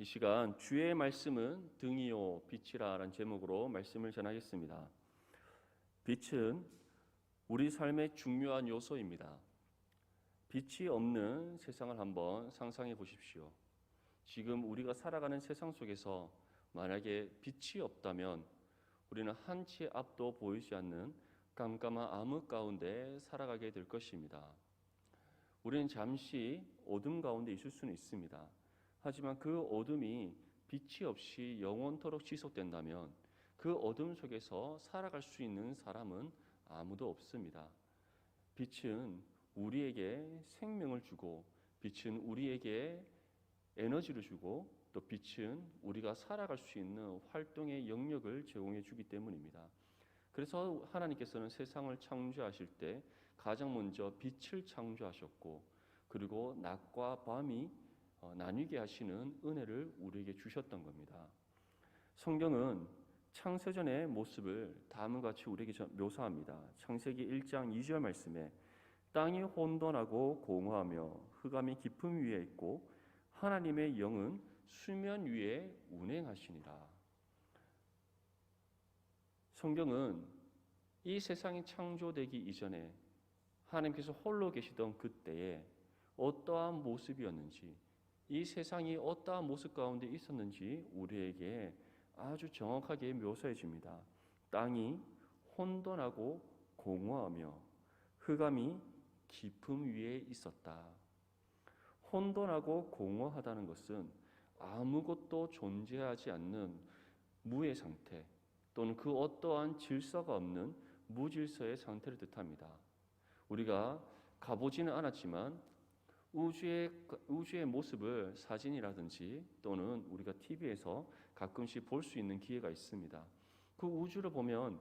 이 시간 주의 말씀은 등이요 빛이라라는 제목으로 말씀을 전하겠습니다. 빛은 우리 삶의 중요한 요소입니다. 빛이 없는 세상을 한번 상상해 보십시오. 지금 우리가 살아가는 세상 속에서 만약에 빛이 없다면 우리는 한치 앞도 보이지 않는 깜깜한 암흑 가운데 살아가게 될 것입니다. 우리는 잠시 어둠 가운데 있을 수는 있습니다. 하지만 그 어둠이 빛이 없이 영원토록 지속된다면 그 어둠 속에서 살아갈 수 있는 사람은 아무도 없습니다. 빛은 우리에게 생명을 주고, 빛은 우리에게 에너지를 주고, 또 빛은 우리가 살아갈 수 있는 활동의 영역을 제공해 주기 때문입니다. 그래서 하나님께서는 세상을 창조하실 때 가장 먼저 빛을 창조하셨고, 그리고 낮과 밤이 나뉘게 하시는 은혜를 우리에게 주셨던 겁니다. 성경은 창세전의 모습을 다음과 같이 우리에게 묘사합니다. 창세기 1장 2절 말씀에 땅이 혼돈하고 공허하며 흑암이 깊음 위에 있고 하나님의 영은 수면 위에 운행하시니라. 성경은 이 세상이 창조되기 이전에 하나님께서 홀로 계시던 그때에 어떠한 모습이었는지, 이 세상이 어떠한 모습 가운데 있었는지 우리에게 아주 정확하게 묘사해 줍니다. 땅이 혼돈하고 공허하며 흑암이 깊음 위에 있었다. 혼돈하고 공허하다는 것은 아무것도 존재하지 않는 무의 상태, 또는 그 어떠한 질서가 없는 무질서의 상태를 뜻합니다. 우리가 가보지는 않았지만 우주의 모습을 사진이라든지 또는 우리가 TV에서 가끔씩 볼 수 있는 기회가 있습니다. 그 우주를 보면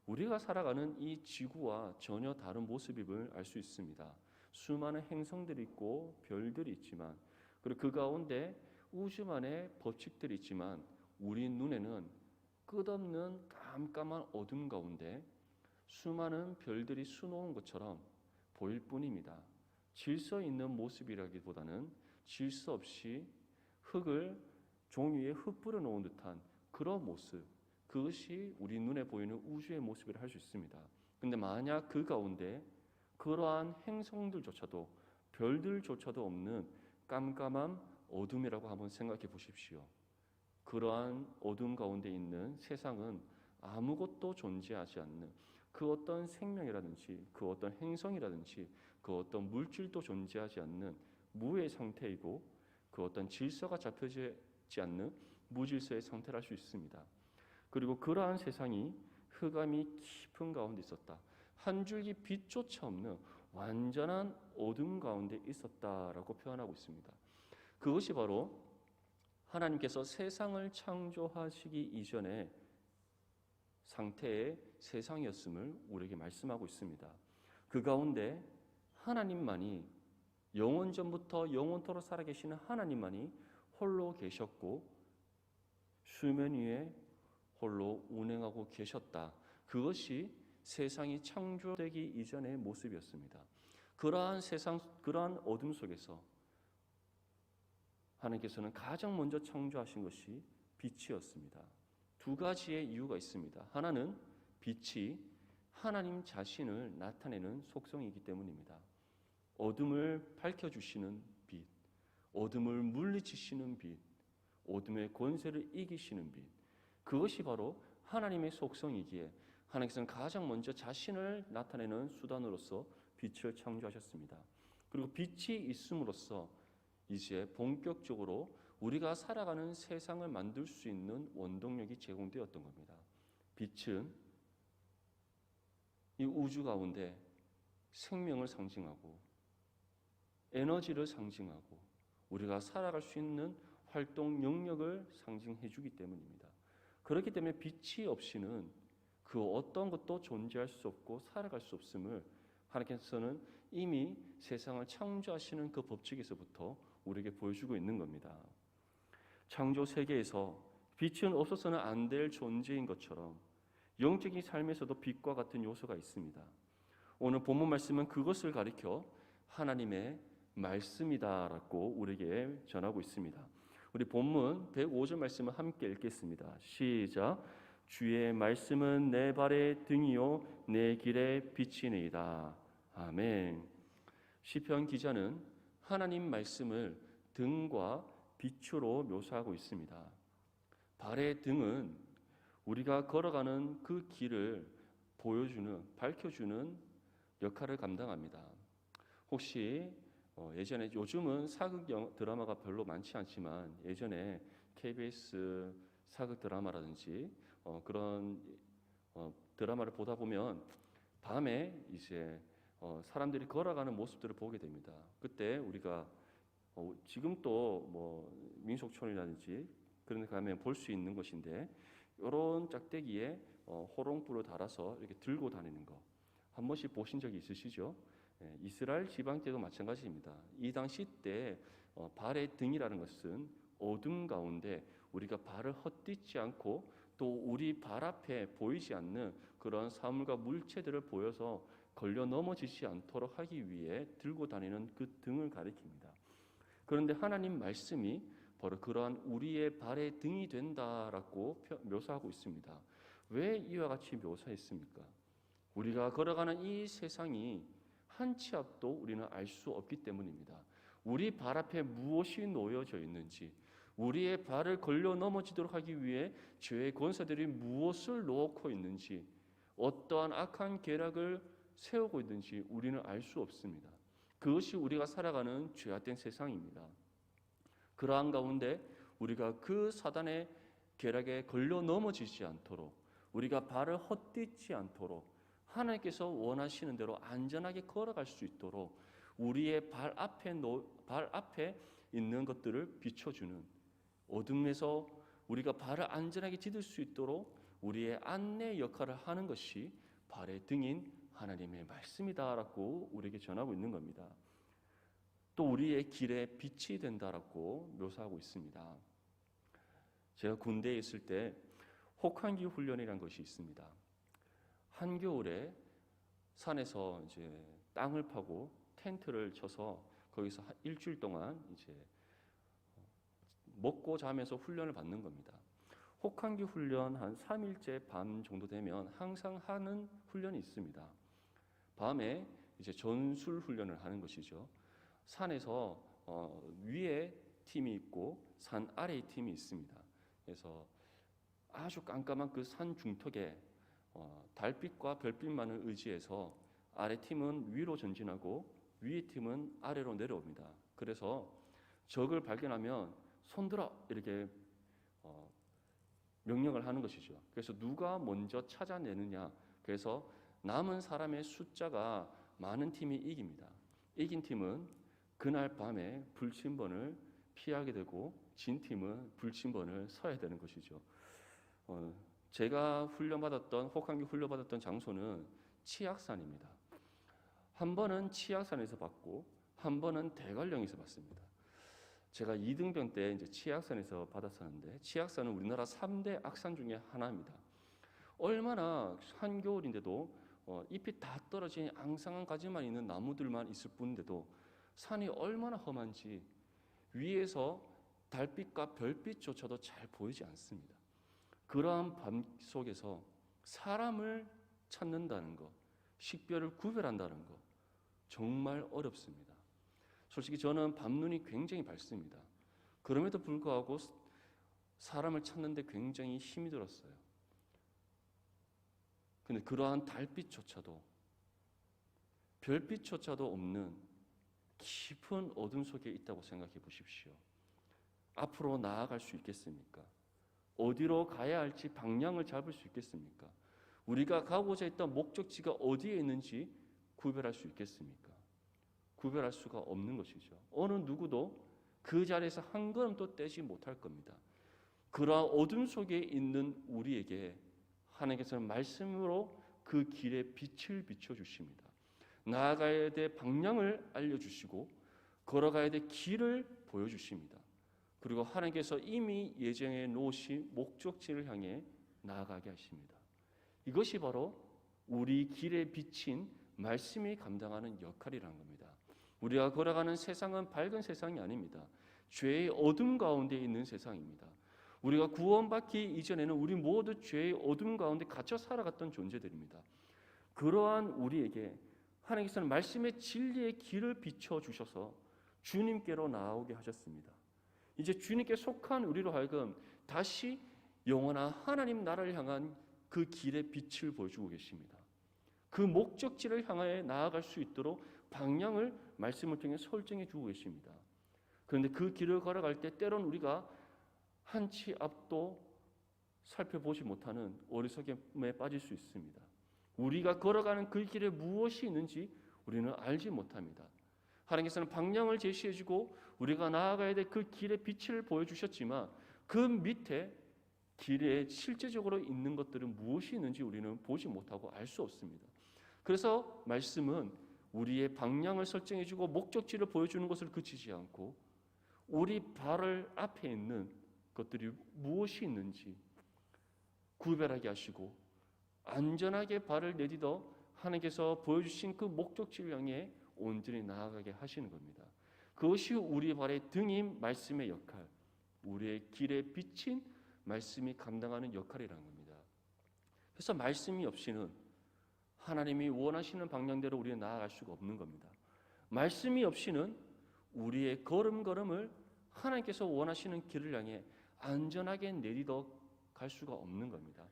우리가 살아가는 이 지구와 전혀 다른 모습임을 알 수 있습니다. 수많은 행성들이 있고 별들이 있지만, 그리고 그 가운데 우주만의 법칙들이 있지만 우리 눈에는 끝없는 깜깜한 어둠 가운데 수많은 별들이 수놓은 것처럼 보일 뿐입니다. 질서 있는 모습이라기보다는 질서 없이 흙을 종이에 흙 뿌려 놓은 듯한 그런 모습, 그것이 우리 눈에 보이는 우주의 모습이라 할 수 있습니다. 근데 만약 그 가운데 그러한 행성들조차도 별들조차도 없는 깜깜한 어둠이라고 한번 생각해 보십시오. 그러한 어둠 가운데 있는 세상은 아무것도 존재하지 않는, 그 어떤 생명이라든지 그 어떤 행성이라든지 그 어떤 물질도 존재하지 않는 무의 상태이고, 그 어떤 질서가 잡혀지지 않는 무질서의 상태를 할 수 있습니다. 그리고 그러한 세상이 흑암이 깊은 가운데 있었다. 한 줄기 빛조차 없는 완전한 어둠 가운데 있었다라고 표현하고 있습니다. 그것이 바로 하나님께서 세상을 창조하시기 이전의 상태의 세상이었음을 우리에게 말씀하고 있습니다. 그 가운데 하나님만이, 영원 전부터 영원토록 살아계시는 하나님만이 홀로 계셨고 수면 위에 홀로 운행하고 계셨다. 그것이 세상이 창조되기 이전의 모습이었습니다. 그러한 세상, 그러한 어둠 속에서 하나님께서는 가장 먼저 창조하신 것이 빛이었습니다. 두 가지의 이유가 있습니다. 하나는 빛이 하나님 자신을 나타내는 속성이기 때문입니다. 어둠을 밝혀주시는 빛, 어둠을 물리치시는 빛, 어둠의 권세를 이기시는 빛, 그것이 바로 하나님의 속성이기에 하나님께서는 가장 먼저 자신을 나타내는 수단으로서 빛을 창조하셨습니다. 그리고 빛이 있음으로써 이제 본격적으로 우리가 살아가는 세상을 만들 수 있는 원동력이 제공되었던 겁니다. 빛은 이 우주 가운데 생명을 상징하고 에너지를 상징하고 우리가 살아갈 수 있는 활동 영역을 상징해 주기 때문입니다. 그렇기 때문에 빛이 없이는 그 어떤 것도 존재할 수 없고 살아갈 수 없음을 하나님께서는 이미 세상을 창조하시는 그 법칙에서부터 우리에게 보여주고 있는 겁니다. 창조 세계에서 빛은 없어서는 안 될 존재인 것처럼 영적인 삶에서도 빛과 같은 요소가 있습니다. 오늘 본문 말씀은 그것을 가리켜 하나님의 말씀이다라고 우리에게 전하고 있습니다. 우리 본문 105절 말씀을 함께 읽겠습니다. 시작. 주의 말씀은 내 발의 등이요 내 길의 빛이니이다. 아멘. 시편 기자는 하나님 말씀을 등과 빛으로 묘사하고 있습니다. 발의 등은 우리가 걸어가는 그 길을 보여주는, 밝혀주는 역할을 감당합니다. 혹시 예전에, 요즘은 사극 드라마가 별로 많지 않지만 예전에 KBS 사극 드라마라든지 그런 드라마를 보다 보면 밤에 이제 사람들이 걸어가는 모습들을 보게 됩니다. 그때 우리가 지금 또 뭐 민속촌이라든지 그런 데 가면 볼 수 있는 것인데, 이런 짝대기에 호롱불을 달아서 이렇게 들고 다니는 거 한 번씩 보신 적이 있으시죠? 이스라엘 지방 때도 마찬가지입니다. 이 당시 때 발의 등이라는 것은 어둠 가운데 우리가 발을 헛디지 않고 또 우리 발 앞에 보이지 않는 그런 사물과 물체들을 보여서 걸려 넘어지지 않도록 하기 위해 들고 다니는 그 등을 가리킵니다. 그런데 하나님 말씀이 바로 그러한 우리의 발의 등이 된다라고 묘사하고 있습니다. 왜 이와 같이 묘사했습니까? 우리가 걸어가는 이 세상이 한 치 앞도 우리는 알 수 없기 때문입니다. 우리 발 앞에 무엇이 놓여져 있는지, 우리의 발을 걸려 넘어지도록 하기 위해 죄의 권세들이 무엇을 놓고 있는지, 어떠한 악한 계략을 세우고 있는지 우리는 알 수 없습니다. 그것이 우리가 살아가는 죄악된 세상입니다. 그러한 가운데 우리가 그 사단의 계략에 걸려 넘어지지 않도록, 우리가 발을 헛디지 않도록 하나님께서 원하시는 대로 안전하게 걸어갈 수 있도록 우리의 발 앞에 있는 것들을 비춰주는, 어둠에서 우리가 발을 안전하게 디딜 수 있도록 우리의 안내 역할을 하는 것이 발의 등인 하나님의 말씀이다라고 우리에게 전하고 있는 겁니다. 또 우리의 길에 빛이 된다라고 묘사하고 있습니다. 제가 군대에 있을 때 혹한기 훈련이라는 것이 있습니다. 한겨울에 산에서 이제 땅을 파고 텐트를 쳐서 거기서 일주일 동안 이제 먹고 자면서 훈련을 받는 겁니다. 혹한기 훈련 한 3일째 밤 정도 되면 항상 하는 훈련이 있습니다. 밤에 이제 전술 훈련을 하는 것이죠. 산에서 위에 팀이 있고 산 아래에 팀이 있습니다. 그래서 아주 깜깜한 그 산 중턱에 달빛과 별빛만을 의지해서 아래 팀은 위로 전진하고 위에 팀은 아래로 내려옵니다. 그래서 적을 발견하면 손들어 이렇게 명령을 하는 것이죠. 그래서 누가 먼저 찾아내느냐, 그래서 남은 사람의 숫자가 많은 팀이 이깁니다. 이긴 팀은 그날 밤에 불침번을 피하게 되고 진 팀은 불침번을 서야 되는 것이죠. 제가 혹한기 훈련받았던 장소는 치악산입니다. 한 번은 치악산에서 받고 한 번은 대관령에서 받습니다. 제가 2등병 때 이제 치악산에서 받았었는데, 치악산은 우리나라 3대 악산 중에 하나입니다. 얼마나 한겨울인데도 잎이 다 떨어진 앙상한 가지만 있는 나무들만 있을 뿐인데도 산이 얼마나 험한지 위에서 달빛과 별빛조차도 잘 보이지 않습니다. 그러한 밤 속에서 사람을 찾는다는 것, 식별을 구별한다는 것, 정말 어렵습니다. 솔직히 저는 밤눈이 굉장히 밝습니다. 그럼에도 불구하고 사람을 찾는데 굉장히 힘이 들었어요. 근데 그러한 달빛조차도 별빛조차도 없는 깊은 어둠 속에 있다고 생각해 보십시오. 앞으로 나아갈 수 있겠습니까? 어디로 가야 할지 방향을 잡을 수 있겠습니까? 우리가 가고자 했던 목적지가 어디에 있는지 구별할 수 있겠습니까? 구별할 수가 없는 것이죠. 어느 누구도 그 자리에서 한 걸음도 떼지 못할 겁니다. 그러한 어둠 속에 있는 우리에게 하나님께서는 말씀으로 그 길에 빛을 비춰주십니다. 나아가야 될 방향을 알려주시고 걸어가야 될 길을 보여주십니다. 그리고 하나님께서 이미 예정해 놓으신 목적지를 향해 나아가게 하십니다. 이것이 바로 우리 길에 비친 말씀이 감당하는 역할이라는 겁니다. 우리가 걸어가는 세상은 밝은 세상이 아닙니다. 죄의 어둠 가운데 있는 세상입니다. 우리가 구원받기 이전에는 우리 모두 죄의 어둠 가운데 갇혀 살아갔던 존재들입니다. 그러한 우리에게 하나님께서는 말씀의 진리의 길을 비춰주셔서 주님께로 나아오게 하셨습니다. 이제 주님께 속한 우리로 하여금 다시 영원한 하나님 나라를 향한 그 길의 빛을 보여주고 계십니다. 그 목적지를 향하여 나아갈 수 있도록 방향을 말씀을 통해 설정해 주고 계십니다. 그런데 그 길을 걸어갈 때 때론 우리가 한 치 앞도 살펴보지 못하는 어리석음에 빠질 수 있습니다. 우리가 걸어가는 그 길에 무엇이 있는지 우리는 알지 못합니다. 하나님께서는 방향을 제시해주고 우리가 나아가야 될 그 길의 빛을 보여주셨지만 그 밑에 길에 실제적으로 있는 것들은 무엇이 있는지 우리는 보지 못하고 알 수 없습니다. 그래서 말씀은 우리의 방향을 설정해주고 목적지를 보여주는 것을 그치지 않고 우리 발을 앞에 있는 것들이 무엇이 있는지 구별하게 하시고 안전하게 발을 내딛어 하나님께서 보여주신 그 목적지를 향해 온전히 나아가게 하시는 겁니다. 그것이 우리 발의 등인 말씀의 역할, 우리의 길에 비친 말씀이 감당하는 역할이라는 겁니다. 그래서 말씀이 없이는 하나님이 원하시는 방향대로 우리는 나아갈 수가 없는 겁니다. 말씀이 없이는 우리의 걸음걸음을 하나님께서 원하시는 길을 향해 안전하게 내딛어 갈 수가 없는 겁니다.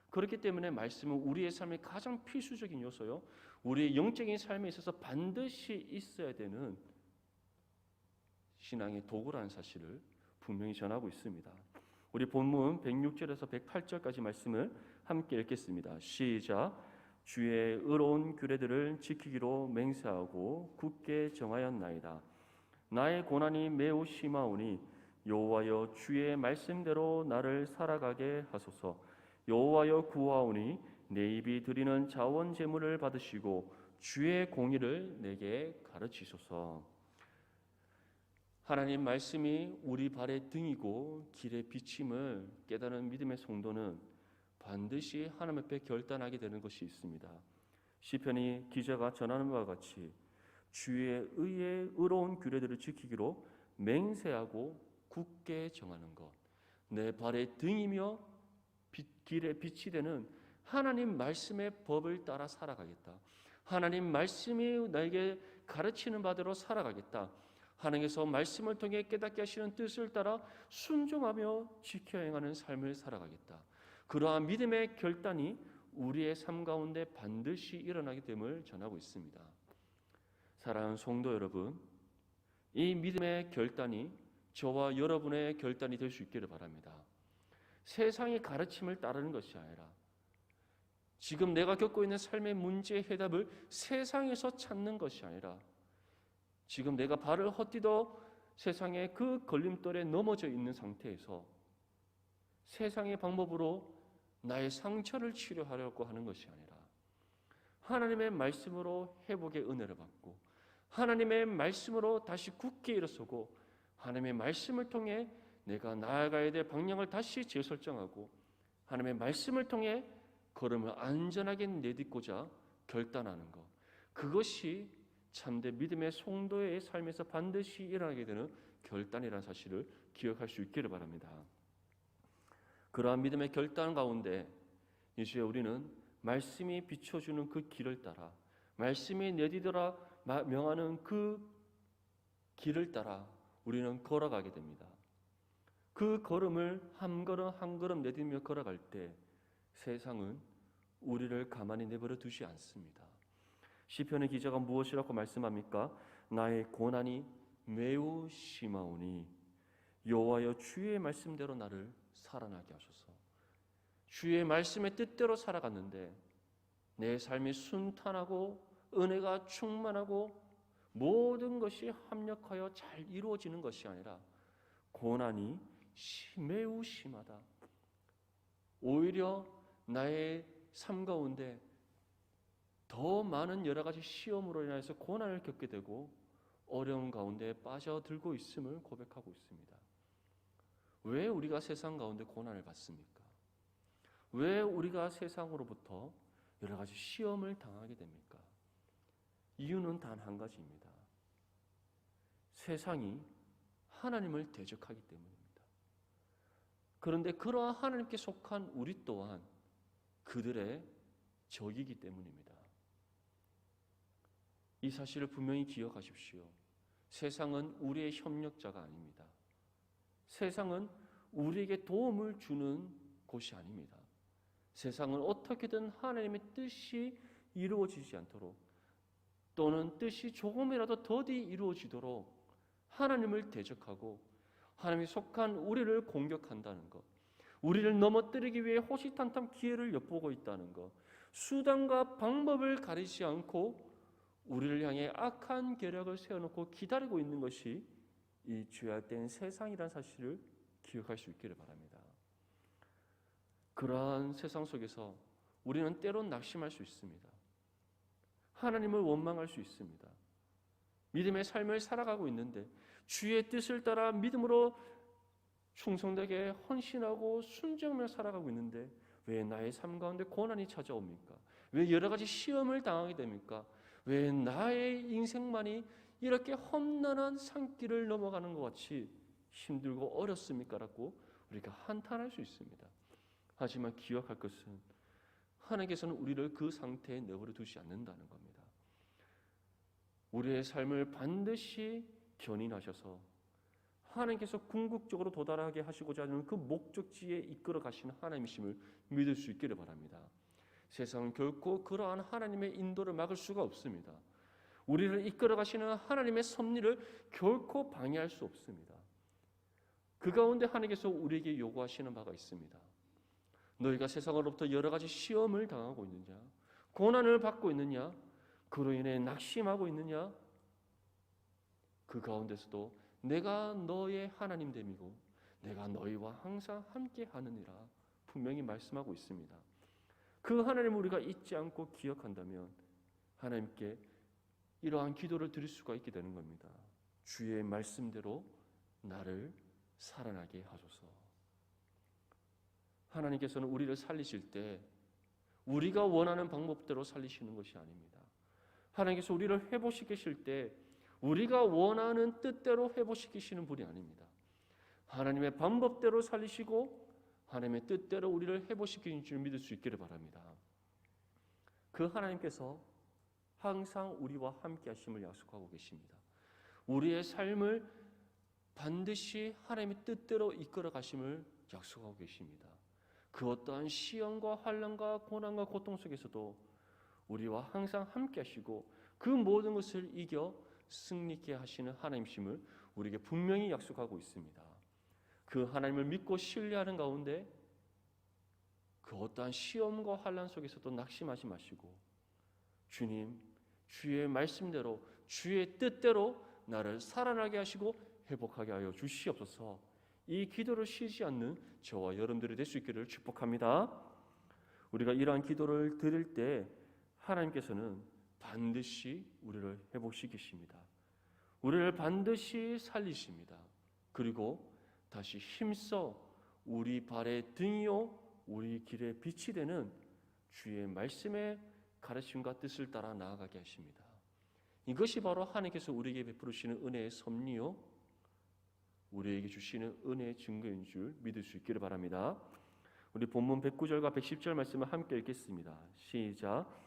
그렇기 때문에 말씀은 우리의 삶의 가장 필수적인 요소요, 우리의 영적인 삶에 있어서 반드시 있어야 되는 신앙의 도구라는 사실을 분명히 전하고 있습니다. 우리 본문 106절에서 108절까지 말씀을 함께 읽겠습니다. 시작. 주의 의로운 규례들을 지키기로 맹세하고 굳게 정하였나이다. 나의 고난이 매우 심하오니 여호와여 주의 말씀대로 나를 살아가게 하소서. 여호와여 구하오니 내 입이 드리는 자원 제물을 받으시고 주의 공의를 내게 가르치소서. 하나님 말씀이 우리 발의 등이고 길의 비침을 깨달은 믿음의 성도는 반드시 하나님 앞에 결단하게 되는 것이 있습니다. 시편이 기자가 전하는 바와 같이 주의 의의 의로운 규례들을 지키기로 맹세하고 굳게 정하는 것, 내 발의 등이며 길의 빛이 되는 하나님 말씀의 법을 따라 살아가겠다. 하나님 말씀이 나에게 가르치는 바대로 살아가겠다. 하나님께서 말씀을 통해 깨닫게 하시는 뜻을 따라 순종하며 지켜 행하는 삶을 살아가겠다. 그러한 믿음의 결단이 우리의 삶 가운데 반드시 일어나게 됨을 전하고 있습니다. 사랑하는 성도 여러분, 이 믿음의 결단이 저와 여러분의 결단이 될 수 있기를 바랍니다. 세상의 가르침을 따르는 것이 아니라 지금 내가 겪고 있는 삶의 문제의 해답을 세상에서 찾는 것이 아니라 지금 내가 발을 헛디뎌 세상의 그 걸림돌에 넘어져 있는 상태에서 세상의 방법으로 나의 상처를 치료하려고 하는 것이 아니라 하나님의 말씀으로 회복의 은혜를 받고 하나님의 말씀으로 다시 굳게 일어서고 하나님의 말씀을 통해 내가 나아가야 될 방향을 다시 재설정하고 하나님의 말씀을 통해 걸음을 안전하게 내딛고자 결단하는 것, 그것이 참된 믿음의 성도의 삶에서 반드시 일어나게 되는 결단이라는 사실을 기억할 수 있기를 바랍니다. 그러한 믿음의 결단 가운데 이제 우리는 말씀이 비춰주는 그 길을 따라 말씀이 내디더라 명하는 그 길을 따라 우리는 걸어가게 됩니다. 그 걸음을 한 걸음 한 걸음 내딛며 걸어갈 때 세상은 우리를 가만히 내버려 두지 않습니다. 시편의 기자가 무엇이라고 말씀합니까? 나의 고난이 매우 심하오니 여호와여 주의 말씀대로 나를 살아나게 하소서. 주의 말씀의 뜻대로 살아갔는데 내 삶이 순탄하고 은혜가 충만하고 모든 것이 합력하여 잘 이루어지는 것이 아니라 고난이 매우 심하다. 오히려 나의 삶 가운데 더 많은 여러 가지 시험으로 인해서 고난을 겪게 되고 어려운 가운데 빠져들고 있음을 고백하고 있습니다. 왜 우리가 세상 가운데 고난을 받습니까? 왜 우리가 세상으로부터 여러 가지 시험을 당하게 됩니까? 이유는 단 한 가지입니다. 세상이 하나님을 대적하기 때문입니다. 그런데 그러한 하나님께 속한 우리 또한 그들의 적이기 때문입니다. 이 사실을 분명히 기억하십시오. 세상은 우리의 협력자가 아닙니다. 세상은 우리에게 도움을 주는 곳이 아닙니다. 세상은 어떻게든 하나님의 뜻이 이루어지지 않도록 또는 뜻이 조금이라도 더디 이루어지도록 하나님을 대적하고 하나님이 속한 우리를 공격한다는 것, 우리를 넘어뜨리기 위해 호시탐탐 기회를 엿보고 있다는 것, 수단과 방법을 가리지 않고 우리를 향해 악한 계략을 세워놓고 기다리고 있는 것이 이 죄악된 세상이라는 사실을 기억할 수 있기를 바랍니다. 그러한 세상 속에서 우리는 때론 낙심할 수 있습니다. 하나님을 원망할 수 있습니다. 믿음의 삶을 살아가고 있는데 주의 뜻을 따라 믿음으로 충성되게 헌신하고 순종하며 살아가고 있는데 왜 나의 삶 가운데 고난이 찾아옵니까? 왜 여러 가지 시험을 당하게 됩니까? 왜 나의 인생만이 이렇게 험난한 산길을 넘어가는 것 같이 힘들고 어렵습니까? 라고 우리가 한탄할 수 있습니다. 하지만 기억할 것은 하나님께서는 우리를 그 상태에 내버려 두지 않는다는 겁니다. 우리의 삶을 반드시 견인하셔서 하나님께서 궁극적으로 도달하게 하시고자 하는 그 목적지에 이끌어 가시는 하나님이심을 믿을 수 있기를 바랍니다. 세상은 결코 그러한 하나님의 인도를 막을 수가 없습니다. 우리를 이끌어 가시는 하나님의 섭리를 결코 방해할 수 없습니다. 그 가운데 하나님께서 우리에게 요구하시는 바가 있습니다. 너희가 세상으로부터 여러 가지 시험을 당하고 있느냐? 고난을 받고 있느냐? 그로 인해 낙심하고 있느냐? 그 가운데서도 내가 너의 하나님 됨이고 내가 너희와 항상 함께 하느니라 분명히 말씀하고 있습니다. 그 하나님을 우리가 잊지 않고 기억한다면 하나님께 이러한 기도를 드릴 수가 있게 되는 겁니다. 주의 말씀대로 나를 살아나게 하소서. 하나님께서는 우리를 살리실 때 우리가 원하는 방법대로 살리시는 것이 아닙니다. 하나님께서 우리를 회복시키실 때 우리가 원하는 뜻대로 회복시키시는 분이 아닙니다. 하나님의 방법대로 살리시고 하나님의 뜻대로 우리를 회복시키는 줄 믿을 수 있기를 바랍니다. 그 하나님께서 항상 우리와 함께 하심을 약속하고 계십니다. 우리의 삶을 반드시 하나님의 뜻대로 이끌어 가심을 약속하고 계십니다. 그 어떠한 시험과 환난과 고난과 고통 속에서도 우리와 항상 함께 하시고 그 모든 것을 이겨 승리케 하시는 하나님이심을 우리에게 분명히 약속하고 있습니다. 그 하나님을 믿고 신뢰하는 가운데 그 어떠한 시험과 환난 속에서도 낙심하지 마시고 주님, 주의 말씀대로 주의 뜻대로 나를 살아나게 하시고 회복하게 하여 주시옵소서. 이 기도를 쉬지 않는 저와 여러분들이 될 수 있기를 축복합니다. 우리가 이러한 기도를 드릴 때 하나님께서는 반드시 우리를 회복시키십니다. 우리를 반드시 살리십니다. 그리고 다시 힘써 우리 발의 등이요 우리 길의 빛이 되는 주의 말씀의 가르침과 뜻을 따라 나아가게 하십니다. 이것이 바로 하나님께서 우리에게 베푸시는 은혜의 섭리요 우리에게 주시는 은혜의 증거인 줄 믿을 수 있기를 바랍니다. 우리 본문 109절과 110절 말씀을 함께 읽겠습니다. 시작.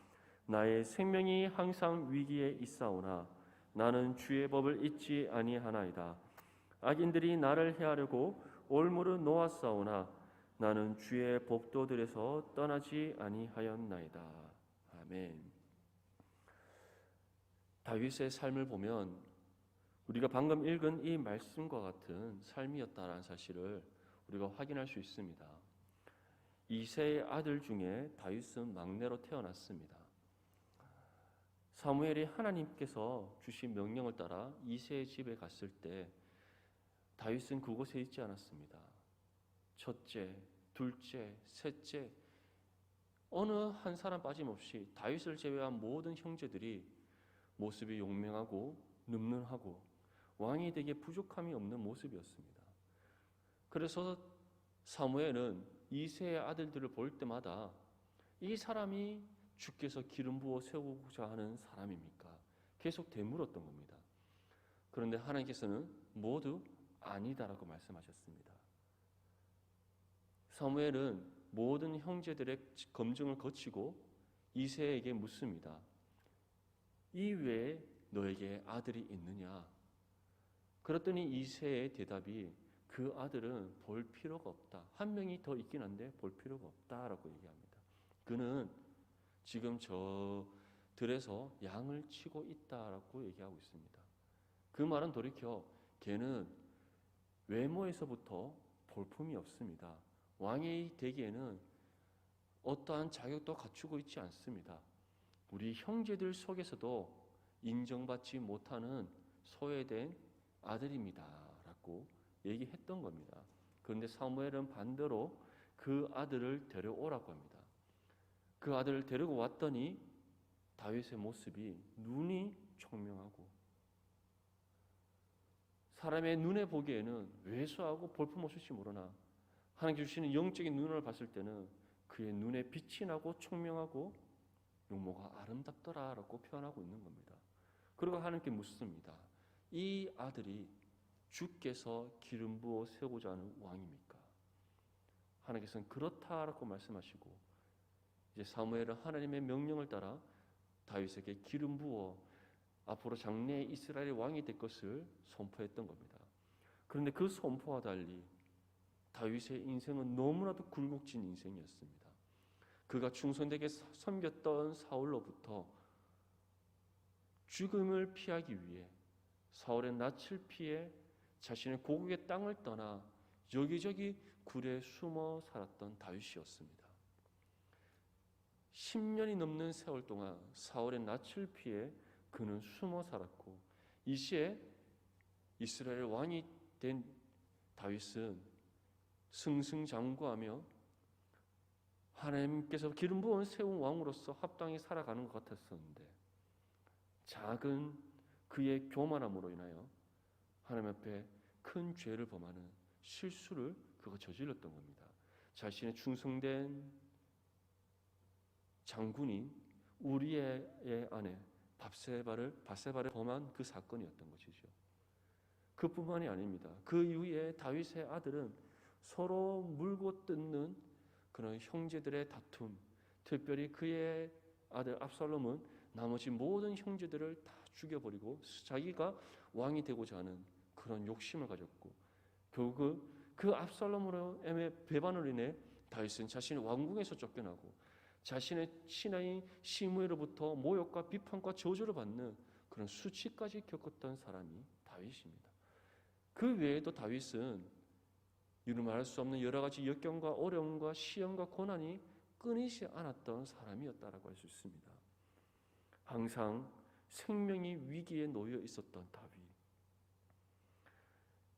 나의 생명이 항상 위기에 있사오나 나는 주의 법을 잊지 아니하나이다. 악인들이 나를 해하려고 올무를 놓았사오나 나는 주의 법도들에서 떠나지 아니하였나이다. 아멘. 다윗의 삶을 보면 우리가 방금 읽은 이 말씀과 같은 삶이었다라는 사실을 우리가 확인할 수 있습니다. 이새의 아들 중에 다윗은 막내로 태어났습니다. 사무엘이 하나님께서 주신 명령을 따라 이새의 집에 갔을 때 다윗은 그곳에 있지 않았습니다. 첫째, 둘째, 셋째 어느 한 사람 빠짐없이 다윗을 제외한 모든 형제들이 모습이 용맹하고 늠름하고 왕이 되기에 부족함이 없는 모습이었습니다. 그래서 사무엘은 이새의 아들들을 볼 때마다 이 사람이 주께서 기름 부어 세우고자 하는 사람입니까? 계속 되물었던 겁니다. 그런데 하나님께서는 모두 아니다라고 말씀하셨습니다. 사무엘은 모든 형제들의 검증을 거치고 이새에게 묻습니다. 이 외에 너에게 아들이 있느냐? 그랬더니 이새의 대답이 그 아들은 볼 필요가 없다. 한 명이 더 있긴 한데 볼 필요가 없다라고 얘기합니다. 그는 지금 저 들에서 양을 치고 있다라고 얘기하고 있습니다. 그 말은 돌이켜 걔는 외모에서부터 볼품이 없습니다. 왕이 되기에는 어떠한 자격도 갖추고 있지 않습니다. 우리 형제들 속에서도 인정받지 못하는 소외된 아들입니다 라고 얘기했던 겁니다. 그런데 사무엘은 반대로 그 아들을 데려오라고 합니다. 그 아들을 데리고 왔더니 다윗의 모습이 눈이 총명하고 사람의 눈에 보기에는 왜소하고 볼품없을지 모르나 하나님 주시는 영적인 눈을 봤을 때는 그의 눈에 빛이 나고 총명하고 용모가 아름답더라라고 표현하고 있는 겁니다. 그리고 하나님께 묻습니다. 이 아들이 주께서 기름 부어 세우고자 하는 왕입니까? 하나님께서는 그렇다라고 말씀하시고 이제 사무엘은 하나님의 명령을 따라 다윗에게 기름 부어 앞으로 장래 이스라엘의 왕이 될 것을 선포했던 겁니다. 그런데 그 선포와 달리 다윗의 인생은 너무나도 굴곡진 인생이었습니다. 그가 충성되게 섬겼던 사울로부터 죽음을 피하기 위해 사울의 낯을 피해 자신의 고국의 땅을 떠나 여기저기 굴에 숨어 살았던 다윗이었습니다. 10년이 넘는 세월 동안 사울의 낯을 피해 그는 숨어 살았고 이시에 이스라엘 왕이 된 다윗은 승승장구하며 하나님께서 기름 부은 세운 왕으로서 합당히 살아가는 것 같았었는데 작은 그의 교만함으로 인하여 하나님 앞에 큰 죄를 범하는 실수를 그가 저질렀던 겁니다. 자신의 충성된 장군인 우리의 아내 바세바를 범한 그 사건이었던 것이죠. 그뿐만이 아닙니다. 그 이후에 다윗의 아들은 서로 물고 뜯는 그런 형제들의 다툼, 특별히 그의 아들 압살롬은 나머지 모든 형제들을 다 죽여버리고 자기가 왕이 되고자 하는 그런 욕심을 가졌고 결국 그 압살롬으로의 배반으로 인해 다윗은 자신의 왕궁에서 쫓겨나고 자신의 친아인 시므에로부터 모욕과 비판과 저주를 받는 그런 수치까지 겪었던 사람이 다윗입니다. 그 외에도 다윗은 이루 말할 수 없는 여러 가지 역경과 어려움과 시험과 고난이 끊이지 않았던 사람이었다라고 할 수 있습니다. 항상 생명이 위기에 놓여 있었던 다윗.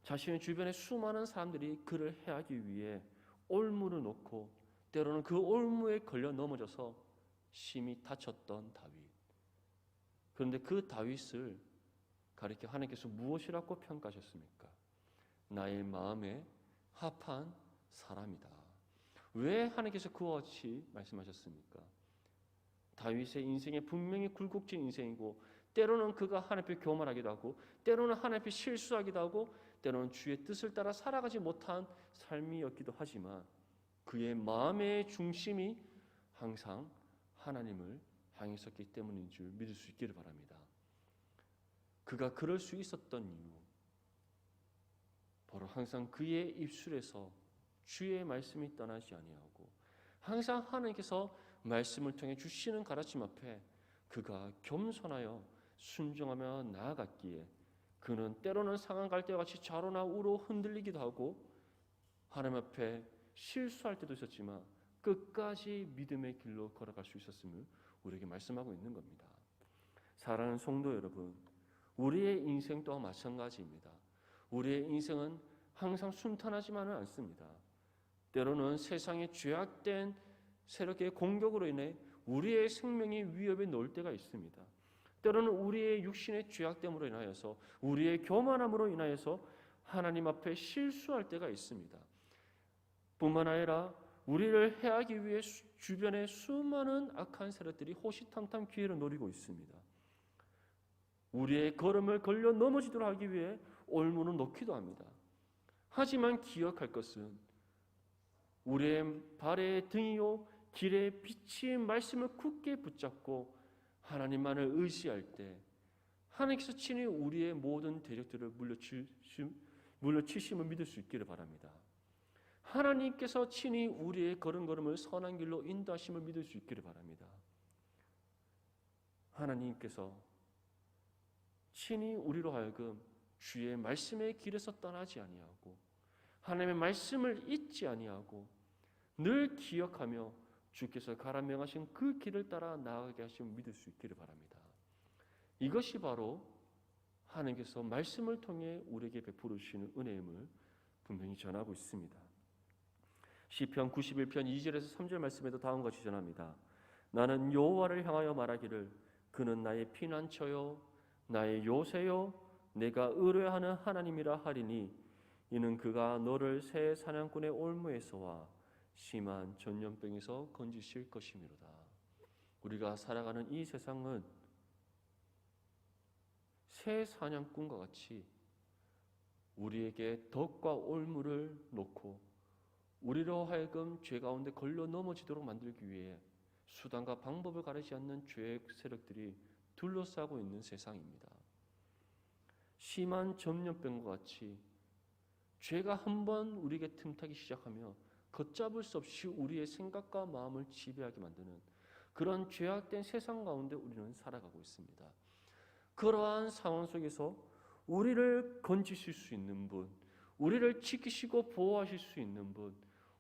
자신의 주변에 수많은 사람들이 그를 해하기 위해 올무를 놓고 때로는 그 올무에 걸려 넘어져서 심히 다쳤던 다윗. 그런데 그 다윗을 가리켜 하나님께서 무엇이라고 평가하셨습니까? 나의 마음에 합한 사람이다. 왜 하나님께서 그와 같이 말씀하셨습니까? 다윗의 인생에 분명히 굴곡진 인생이고 때로는 그가 하나님 앞에 교만하기도 하고 때로는 하나님 앞에 실수하기도 하고 때로는 주의 뜻을 따라 살아가지 못한 삶이었기도 하지만 그의 마음의 중심이 항상 하나님을 향했었기 때문인 줄 믿을 수 있기를 바랍니다. 그가 그럴 수 있었던 이유 바로 항상 그의 입술에서 주의 말씀이 떠나지 아니하고 항상 하나님께서 말씀을 통해 주시는 가르침 앞에 그가 겸손하여 순종하며 나아갔기에 그는 때로는 상한 갈대와 같이 좌로나 우로 흔들리기도 하고 하나님 앞에 실수할 때도 있었지만 끝까지 믿음의 길로 걸어갈 수 있었음을 우리에게 말씀하고 있는 겁니다. 사랑하는 성도 여러분, 우리의 인생 또한 마찬가지입니다. 우리의 인생은 항상 순탄하지만은 않습니다. 때로는 세상의 죄악된 세력의 공격으로 인해 우리의 생명이 위협에 놓일 때가 있습니다. 때로는 우리의 육신의 죄악됨으로 인하여서 우리의 교만함으로 인하여서 하나님 앞에 실수할 때가 있습니다. 뿐만 아니라 우리를 해하기 위해 주변에 수많은 악한 세력들이 호시탐탐 기회를 노리고 있습니다. 우리의 걸음을 걸려 넘어지도록 하기 위해 올무는 놓기도 합니다. 하지만 기억할 것은 우리의 발의 등이요 길의 빛이 말씀을 굳게 붙잡고 하나님만을 의지할 때 하나님께서 친히 우리의 모든 대적들을 물리치심을 믿을 수 있기를 바랍니다. 하나님께서 친히 우리의 걸음걸음을 선한 길로 인도하심을 믿을 수 있기를 바랍니다. 하나님께서 친히 우리로 하여금 주의 말씀의 길에서 떠나지 아니하고 하나님의 말씀을 잊지 아니하고 늘 기억하며 주께서 가라 명하신 그 길을 따라 나아가게 하심을 믿을 수 있기를 바랍니다. 이것이 바로 하나님께서 말씀을 통해 우리에게 베풀어 주시는 은혜임을 분명히 전하고 있습니다. 시편 91편 2절에서 3절 말씀에도 다음과 같이 전합니다. 나는 여호와를 향하여 말하기를 그는 나의 피난처요 나의 요새요 내가 의뢰하는 하나님이라 하리니 이는 그가 너를 새 사냥꾼의 올무에서와 심한 전염병에서 건지실 것이미로다. 우리가 살아가는 이 세상은 새 사냥꾼과 같이 우리에게 덕과 올무를 놓고 우리로 하여금 죄 가운데 걸려 넘어지도록 만들기 위해 수단과 방법을 가리지 않는 죄의 세력들이 둘러싸고 있는 세상입니다. 심한 전염병과 같이 죄가 한번 우리에게 틈타기 시작하며 걷잡을 수 없이 우리의 생각과 마음을 지배하게 만드는 그런 죄악된 세상 가운데 우리는 살아가고 있습니다. 그러한 상황 속에서 우리를 건지실 수 있는 분, 우리를 지키시고 보호하실 수 있는 분,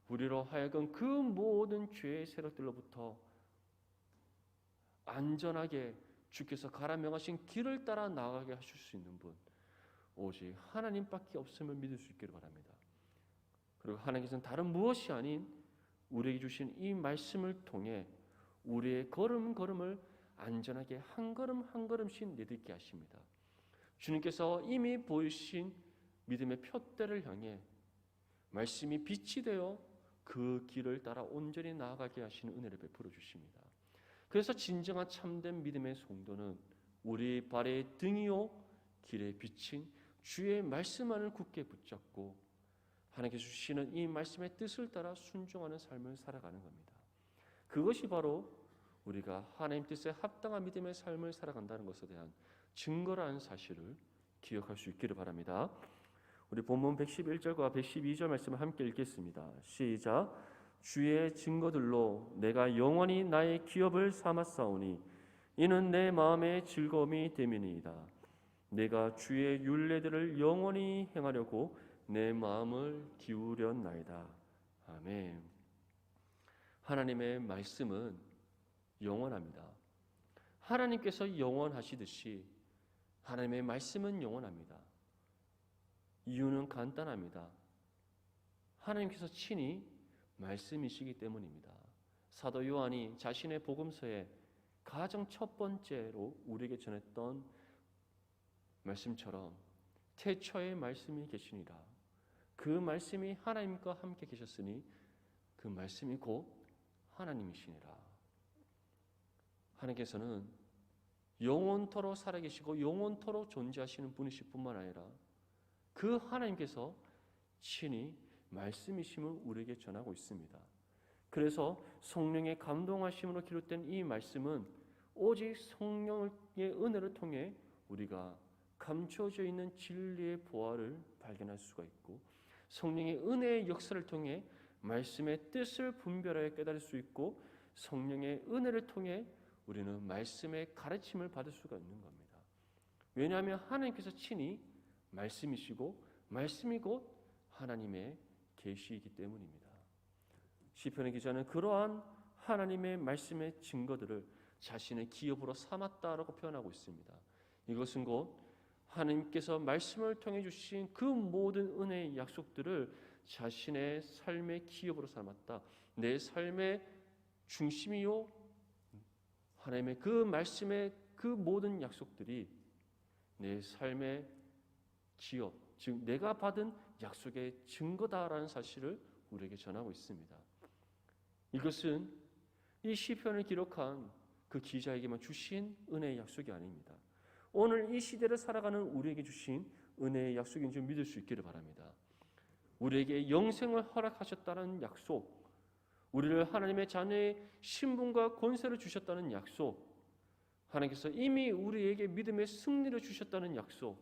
우리로 하여금 그 모든 죄의 세력들로부터 안전하게 주께서 가라 명하신 길을 따라 나아가게 하실 수 있는 분, 오직 하나님밖에 없음을 믿을 수 있기를 바랍니다. 그리고 하나님께서는 다른 무엇이 아닌 우리에게 주신 이 말씀을 통해 우리의 걸음걸음을 안전하게 한 걸음 한 걸음씩 내딛게 하십니다. 주님께서 이미 보이신 믿음의 푯대를 향해 말씀이 빛이 되어 그 길을 따라 온전히 나아가게 하시는 은혜를 베풀어 주십니다. 그래서 진정한 참된 믿음의 성도는 우리 발의 등이요 길에 비친 주의 말씀만을 굳게 붙잡고 하나님께서 주시는 이 말씀의 뜻을 따라 순종하는 삶을 살아가는 겁니다. 그것이 바로 우리가 하나님 뜻에 합당한 믿음의 삶을 살아간다는 것에 대한 증거라는 사실을 기억할 수 있기를 바랍니다. 우리 본문 111절과 112절 말씀을 함께 읽겠습니다. 시작. 주의 증거들로 내가 영원히 나의 기업을 삼았사오니 이는 내 마음의 즐거움이 됨이니이다. 내가 주의 율례들을 영원히 행하려고 내 마음을 기울였나이다. 아멘. 하나님의 말씀은 영원합니다. 하나님께서 영원하시듯이 하나님의 말씀은 영원합니다. 이유는 간단합니다. 하나님께서 친히 말씀이시기 때문입니다. 사도 요한이 자신의 복음서에 가장 첫 번째로 우리에게 전했던 말씀처럼 태초에 말씀이 계시니라. 그 말씀이 하나님과 함께 계셨으니 그 말씀이 곧 하나님이시니라. 하나님께서는 영원토록 살아계시고 영원토록 존재하시는 분이실 뿐만 아니라 그 하나님께서 친히 말씀이심을 우리에게 전하고 있습니다. 그래서 성령의 감동하심으로 기록된 이 말씀은 오직 성령의 은혜를 통해 우리가 감춰져 있는 진리의 보화를 발견할 수가 있고 성령의 은혜의 역사를 통해 말씀의 뜻을 분별하여 깨달을 수 있고 성령의 은혜를 통해 우리는 말씀의 가르침을 받을 수가 있는 겁니다. 왜냐하면 하나님께서 친히 말씀이시고 말씀이 곧 하나님의 계시이기 때문입니다. 시편의 기자는 그러한 하나님의 말씀의 증거들을 자신의 기업으로 삼았다라고 표현하고 있습니다. 이것은 곧 하나님께서 말씀을 통해 주신 그 모든 은혜의 약속들을 자신의 삶의 기업으로 삼았다. 내 삶의 중심이요 하나님의 그 말씀의 그 모든 약속들이 내 삶의 기업, 즉 내가 받은 약속의 증거다라는 사실을 우리에게 전하고 있습니다. 이것은 이 시편을 기록한 그 기자에게만 주신 은혜의 약속이 아닙니다. 오늘 이 시대를 살아가는 우리에게 주신 은혜의 약속인 줄 믿을 수 있기를 바랍니다. 우리에게 영생을 허락하셨다는 약속, 우리를 하나님의 자녀의 신분과 권세를 주셨다는 약속, 하나님께서 이미 우리에게 믿음의 승리를 주셨다는 약속,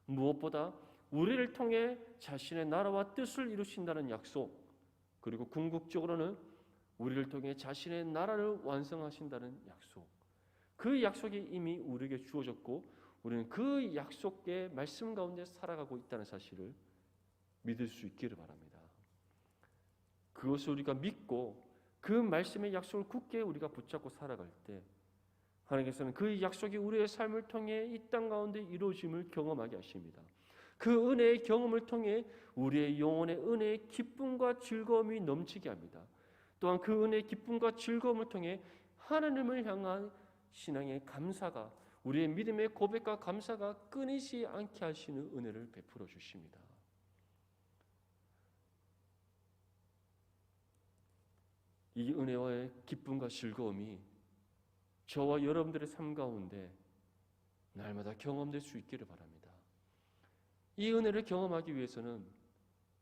무엇보다 우리를 통해 자신의 나라와 뜻을 이루신다는 약속, 그리고 궁극적으로는 우리를 통해 자신의 나라를 완성하신다는 약속, 그 약속이 이미 우리에게 주어졌고 우리는 그 약속의 말씀 가운데 살아가고 있다는 사실을 믿을 수 있기를 바랍니다. 그것을 우리가 믿고 그 말씀의 약속을 굳게 우리가 붙잡고 살아갈 때 하나님께서는 그 약속이 우리의 삶을 통해 이 땅 가운데 이루어짐을 경험하게 하십니다. 그 은혜의 경험을 통해 우리의 영혼의 은혜의 기쁨과 즐거움이 넘치게 합니다. 또한 그 은혜의 기쁨과 즐거움을 통해 하나님을 향한 신앙의 감사가, 우리의 믿음의 고백과 감사가 끊이지 않게 하시는 은혜를 베풀어 주십니다. 이 은혜와의 기쁨과 즐거움이 저와 여러분들의 삶 가운데 날마다 경험될 수 있기를 바랍니다. 이 은혜를 경험하기 위해서는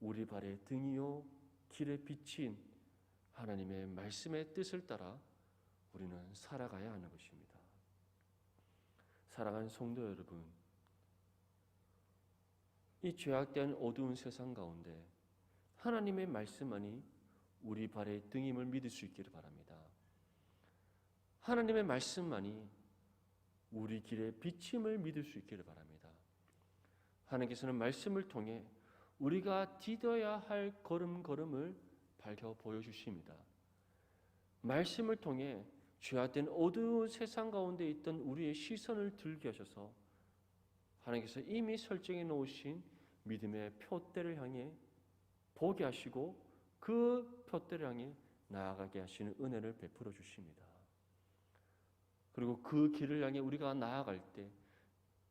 우리 발의 등이요 길에 비친 하나님의 말씀의 뜻을 따라 우리는 살아가야 하는 것입니다. 사랑하는 성도 여러분, 이 죄악된 어두운 세상 가운데 하나님의 말씀만이 우리 발의 등임을 믿을 수 있기를 바랍니다. 하나님의 말씀만이 우리 길의 비침을 믿을 수 있기를 바랍니다. 하나님께서는 말씀을 통해 우리가 디뎌야 할 걸음걸음을 밝혀 보여주십니다. 말씀을 통해 죄악된 어두운 세상 가운데 있던 우리의 시선을 들게 하셔서 하나님께서 이미 설정해 놓으신 믿음의 표대를 향해 보게 하시고 그 표대를 향해 나아가게 하시는 은혜를 베풀어 주십니다. 그리고 그 길을 향해 우리가 나아갈 때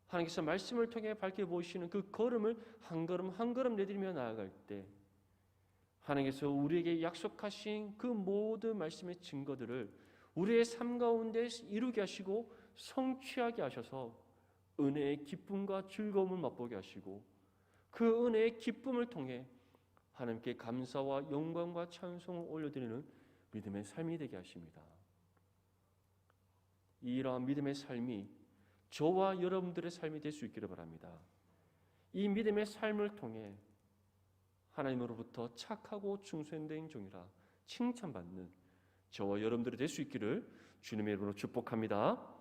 하나님께서 말씀을 통해 밝혀보시는 그 걸음을 한 걸음 한 걸음 내디디며 나아갈 때 하나님께서 우리에게 약속하신 그 모든 말씀의 증거들을 우리의 삶 가운데 이루게 하시고 성취하게 하셔서 은혜의 기쁨과 즐거움을 맛보게 하시고 그 은혜의 기쁨을 통해 하나님께 감사와 영광과 찬송을 올려드리는 믿음의 삶이 되게 하십니다. 이러한 믿음의 삶이 저와 여러분들의 삶이 될 수 있기를 바랍니다. 이 믿음의 삶을 통해 하나님으로부터 착하고 충성된 종이라 칭찬받는 저와 여러분들이 될 수 있기를 주님의 이름으로 축복합니다.